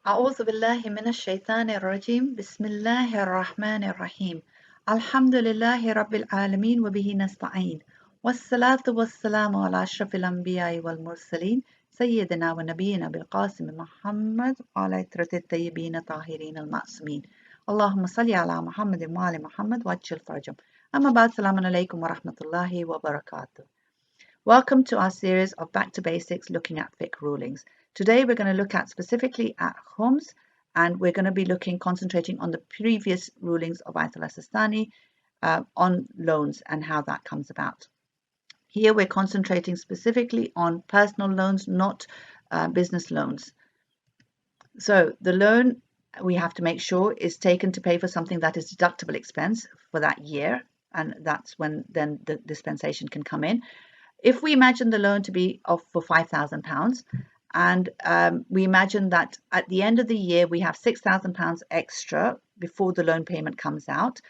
أعوذ بالله من الشيطان الرجيم بسم الله الرحمن الرحيم الحمد لله رب العالمين وبه نستعين والصلاة والسلام على أشرف الأنبياء والمرسلين سيدنا ونبينا بالقاسم محمد وعلى عترة الطيبين الطاهرين المعصومين اللهم صل على محمد وآل محمد وعجل فرجهم أما بعد السلام عليكم ورحمة الله وبركاته. Welcome to our series of Back to Basics looking at fiqh rulings. Today we're going to look at specifically at Khums, and we're going to be concentrating on the previous rulings of Ayatollah Sistani on loans and how that comes about. Here we're concentrating specifically on personal loans, not business loans. So the loan we have to make sure is taken to pay for something that is deductible expense for that year, and that's when then the dispensation can come in. If we imagine the loan to be for £5,000 and we imagine that at the end of the year we have £6,000 extra before the loan payment comes out,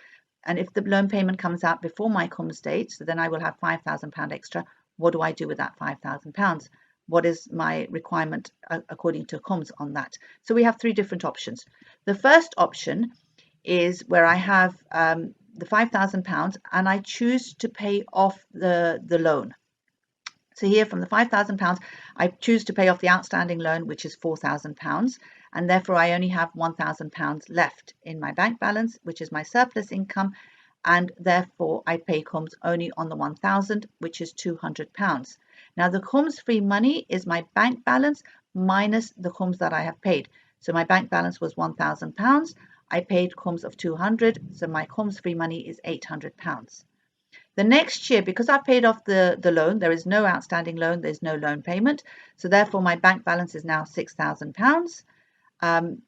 and if the loan payment comes out before my Khums date, so then I will have £5,000 extra. What do I do with that £5,000? What is my requirement according to Khums on that? So we have three different options. The first option is where I have the £5,000 and I choose to pay off the loan. So here from the £5,000, I choose to pay off the outstanding loan, which is £4,000, and therefore I only have £1,000 left in my bank balance, which is my surplus income, and therefore I pay Khums only on the £1,000, which is £200. Now the Khums free money is my bank balance minus the Khums that I have paid. So my bank balance was £1,000. I paid Khums of 200, so my Khums free money is £800. The next year, because I paid off the loan, there is no outstanding loan, there's no loan payment. So therefore my bank balance is now £6,000. And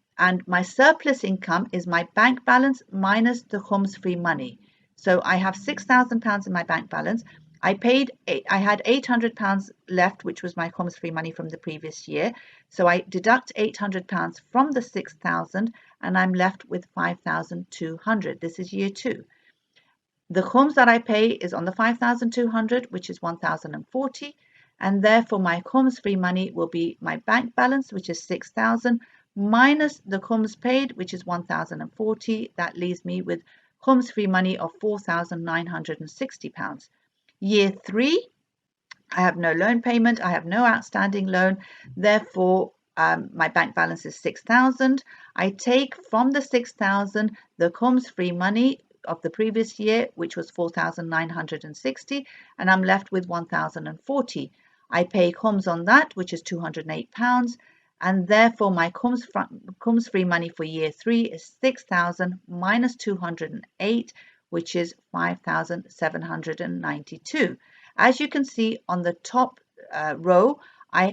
my surplus income is my bank balance minus the Khums free money. So I have £6,000 in my bank balance. I had £800 left, which was my Khums free money from the previous year. So I deduct £800 from the 6,000 and I'm left with 5,200. This is year 2. The Khums that I pay is on the 5,200, which is 1,040, and therefore my Khums free money will be my bank balance, which is 6,000, minus the Khums paid, which is 1,040. That leaves me with Khums free money of £4,960. Year 3, I have no loan payment, I have no outstanding loan, therefore my bank balance is 6,000. I take from the 6,000 the Khums free money of the previous year, which was 4,960, and I'm left with 1,040. I pay Khums on that, which is £208, and therefore my Khums free money for year 3 is 6,000 minus 208, which is 5,792. As you can see on the top row,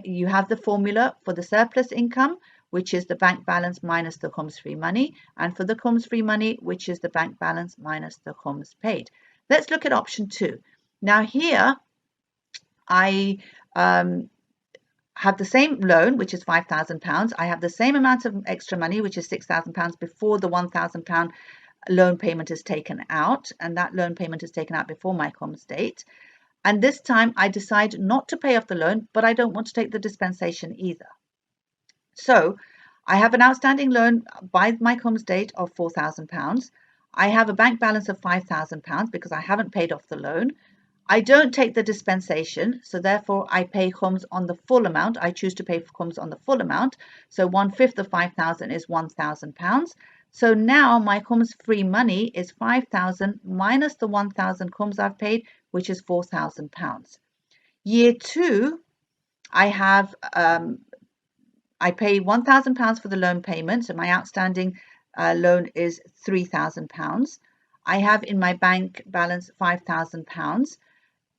you have the formula for the surplus income, which is the bank balance minus the Khums free money, and for the Khums free money, which is the bank balance minus the Khums paid. Let's look at option 2. Now here, I have the same loan, which is £5,000. I have the same amount of extra money, which is £6,000 before the £1,000 loan payment is taken out, and that loan payment is taken out before my Khums date. And this time I decide not to pay off the loan, but I don't want to take the dispensation either. So I have an outstanding loan by my Khums date of £4,000. I have a bank balance of £5,000 because I haven't paid off the loan. I don't take the dispensation, so therefore I pay Khums on the full amount. I choose to pay for Khums on the full amount. So 1/5 of 5,000 is £1,000. So now my Khums free money is 5,000 minus the 1,000 Khums I've paid, which is £4,000. Year 2, I pay £1,000 for the loan payment, so my outstanding loan is £3,000. I have in my bank balance £5,000,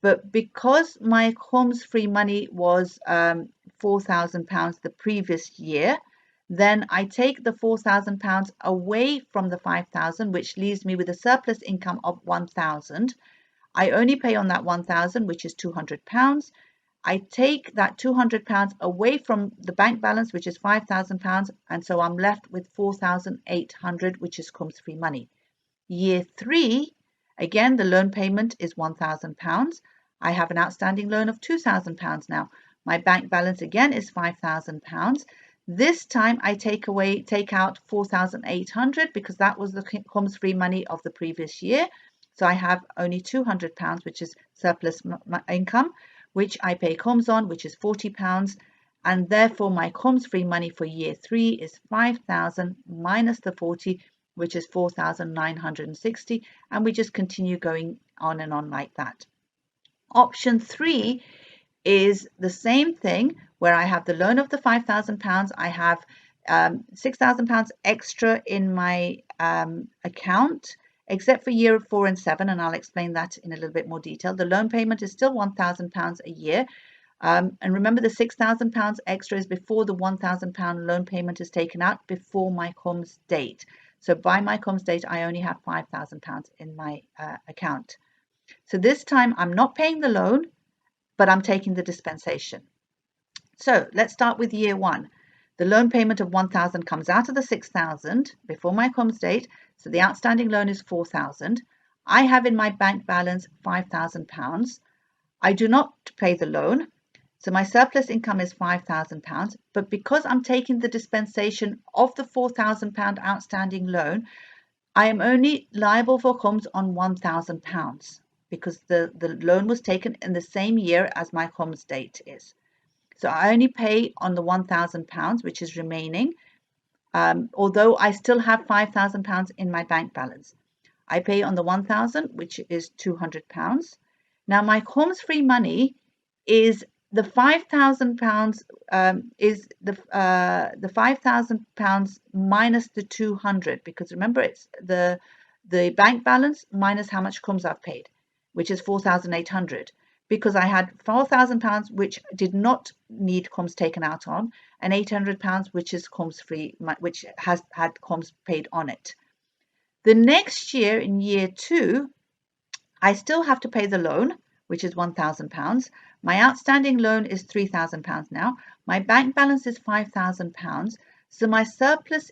but because my Khums free money was £4,000 the previous year, then I take the £4,000 away from the 5,000, which leaves me with a surplus income of 1,000. I only pay on that 1,000, which is £200. I take that £200 away from the bank balance, which is £5,000, and so I'm left with 4,800, which is Khums free money. Year 3, again, the loan payment is £1,000. I have an outstanding loan of £2,000 now. My bank balance again is £5,000. This time I take out 4,800 because that was the Khums free money of the previous year. So I have only £200, which is surplus income, which I pay Khums on, which is £40. And therefore my Khums free money for year 3 is 5,000 minus the 40, which is 4,960. And we just continue going on and on like that. Option 3 is the same thing, where I have the loan of the £5,000. I have £6,000 extra in my account, except for year 4 and 7, and I'll explain that in a little bit more detail. The loan payment is still £1,000 a year. And remember, the £6,000 extra is before the £1,000 loan payment is taken out, before my Khums date. So by my Khums date, I only have £5,000 in my account. So this time I'm not paying the loan, but I'm taking the dispensation. So let's start with year 1. The loan payment of 1,000 comes out of the 6,000 before my Khums date, so the outstanding loan is 4,000. I have in my bank balance £5,000. I do not pay the loan, so my surplus income is £5,000, but because I'm taking the dispensation of the £4,000 outstanding loan, I am only liable for Khums on £1,000 because the loan was taken in the same year as my Khums date is. So I only pay on the £1,000, which is remaining, although I still have £5,000 in my bank balance. I pay on the 1,000, which is £200. Now my Khums free money is the £5,000 is the £5,000 minus the 200, because remember, it's the bank balance minus how much Khums I've paid, which is 4,800, because I had £4,000 which did not need Khums taken out on, and £800 which is Khums free, which has had Khums paid on it. The next year, in year 2, I still have to pay the loan, which is £1,000. My outstanding loan is £3,000 now. My bank balance is £5,000. So my surplus